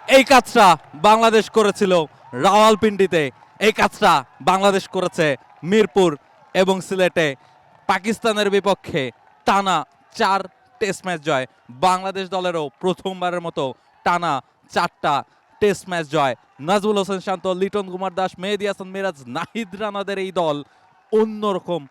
এই কাজটা বাংলাদেশ করেছিল রাওয়ালপিন্ডিতে, এই কাজটা বাংলাদেশ করেছে মিরপুর এবং সিলেটে। পাকিস্তানের বিপক্ষে টানা 4 টেস্ট ম্যাচ জয়, বাংলাদেশ দলেরও প্রথমবারের মতো টানা 4টা টেস্ট ম্যাচ জয়। নাজমুল হোসেন শান্ত, লিটন কুমার দাস, মেহেদী হাসান মিরাজ, নাহিদ রানাদের এই দল অন্যরকম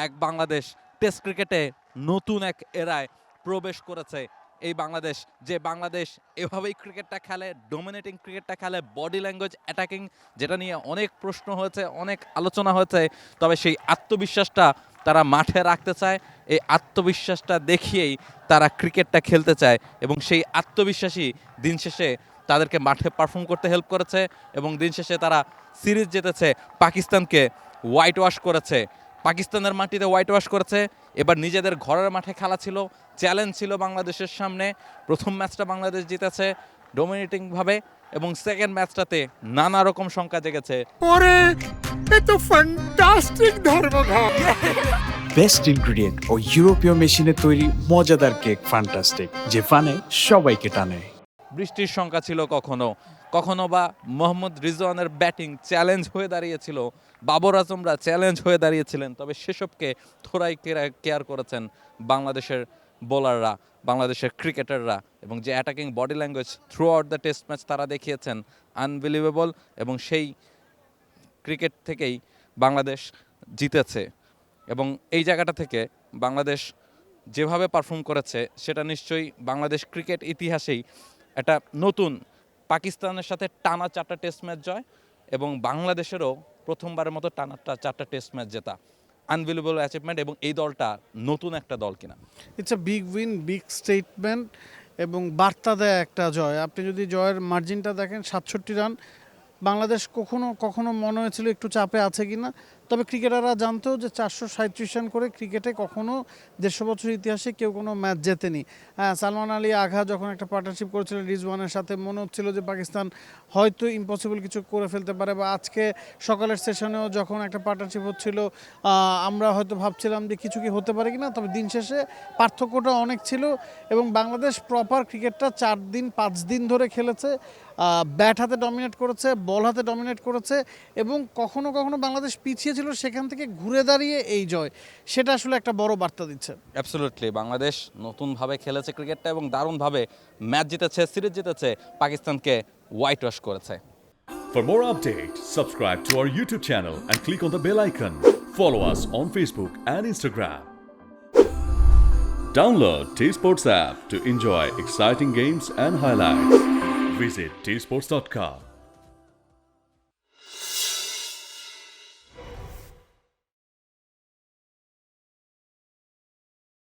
এক বাংলাদেশ টেস্ট ক্রিকেটে নতুন এক এরায় প্রবেশ করেছে। এই বাংলাদেশ, যে বাংলাদেশ এভাবেই ক্রিকেটটা খেলে, ডোমিনেটিং ক্রিকেটটা খেলে, বডি ল্যাঙ্গুয়েজ, অ্যাটাকিং, যেটা নিয়ে অনেক প্রশ্ন হয়েছে, অনেক আলোচনা হয়েছে, তবে সেই আত্মবিশ্বাসটা তারা মাঠে রাখতে চায়। এই আত্মবিশ্বাসটা দেখিয়েই তারা ক্রিকেটটা খেলতে চায় এবং সেই আত্মবিশ্বাসী দিন শেষে তাদেরকে মাঠে পারফর্ম করতে হেল্প করেছে এবং দিন শেষে তারা সিরিজ জিতেছে, পাকিস্তানকে হোয়াইট ওয়াশ করেছে, পাকিস্তানের মাটিতে হোয়াইট ওয়াশ করেছে। এবার নিজেদের ঘরের মাঠে খেলা ছিল, চ্যালেঞ্জ ছিল বাংলাদেশের সামনে। প্রথম ম্যাচটা বাংলাদেশ জিতেছে ডোমিনেটিংভাবে এবং সেকেন্ড ম্যাচটাতে নানা রকম শঙ্কা জেগেছে। বেস্ট ইনগ্রিডিয়েন্ট ও ইউরোপীয় মেশিনে তৈরি মজাদার কেক ফ্যান্টাস্টিক, যে ফানে সবাইকে টানে। বৃষ্টির শঙ্কা ছিল কখনো কখনো, বা মোহাম্মদ রিজওয়ানের ব্যাটিং চ্যালেঞ্জ হয়ে দাঁড়িয়েছিল, বাবর আজমরা চ্যালেঞ্জ হয়ে দাঁড়িয়েছিলেন, তবে সেসবকে থোড়াই কেয়ার করেছেন বাংলাদেশের বোলাররা, বাংলাদেশের ক্রিকেটাররা, এবং যে attacking body language through out the test match তারা দেখিয়েছেন আনবিলিভেবল। এবং সেই ক্রিকেট থেকেই বাংলাদেশ জিতেছে এবং এই জায়গাটা থেকে বাংলাদেশ যেভাবে পারফর্ম করেছে সেটা নিশ্চয়ই বাংলাদেশ ক্রিকেট ইতিহাসেই একটা নতুন, পাকিস্তানের সাথে টানা 4টা টেস্ট ম্যাচ জয় এবং বাংলাদেশেরও প্রথমবারের মতো টানা 4টা টেস্ট ম্যাচ জেতা, আনবিলিভেবল অ্যাচিভমেন্ট। এবং এই দলটা নতুন একটা দল কিনা, it's a big win, big statement এবং বার্তা দেয় একটা জয়। আপনি যদি জয়ের মার্জিনটা দেখেন 67 রান, বাংলাদেশ কখনো কখনো মনে হয়েছিল একটু চাপে আছে কিনা, তবে ক্রিকেটাররা জানতো যে 437 রান করে ক্রিকেটে কখনো 150 বছর ইতিহাসে কেউ কোনো ম্যাচ জেতেনি। হ্যাঁ, সালমান আলী আঘা যখন একটা পার্টনারশিপ করেছিলেন রিজওয়ানের সাথে, মনে হচ্ছিল যে পাকিস্তান হয়তো ইম্পসিবল কিছু করে ফেলতে পারে, বা আজকে সকালের সেশনেও যখন একটা পার্টনারশিপ হচ্ছিল আমরা হয়তো ভাবছিলাম যে কিছু কি হতে পারে কিনা, তবে দিন শেষে পার্থক্যটা অনেক ছিল এবং বাংলাদেশ প্রপার ক্রিকেটটা 4 দিন 5 দিন ধরে খেলেছে। ব্যাট হাতে ডমিনেট করেছে, বল হাতে ডমিনেট করেছে এবং কখনো কখনো বাংলাদেশ পিছিয়ে ছিল, সেখান থেকে ঘুরে দাঁড়িয়ে এই জয়, সেটা আসলে একটা বড় বার্তা দিচ্ছে। অ্যাবসলিউটলি বাংলাদেশ নতুনভাবে খেলেছে ক্রিকেটটা এবং দারুণভাবে ম্যাচ জিতেছে, সিরিজ জিতেছে, পাকিস্তানকে হোয়াইট ওয়াশ করেছে। For more updates, subscribe to our YouTube channel and click on the bell icon. Follow us on Facebook and Instagram. Download T-Sports app to enjoy exciting games and highlights. Visit tsports.com.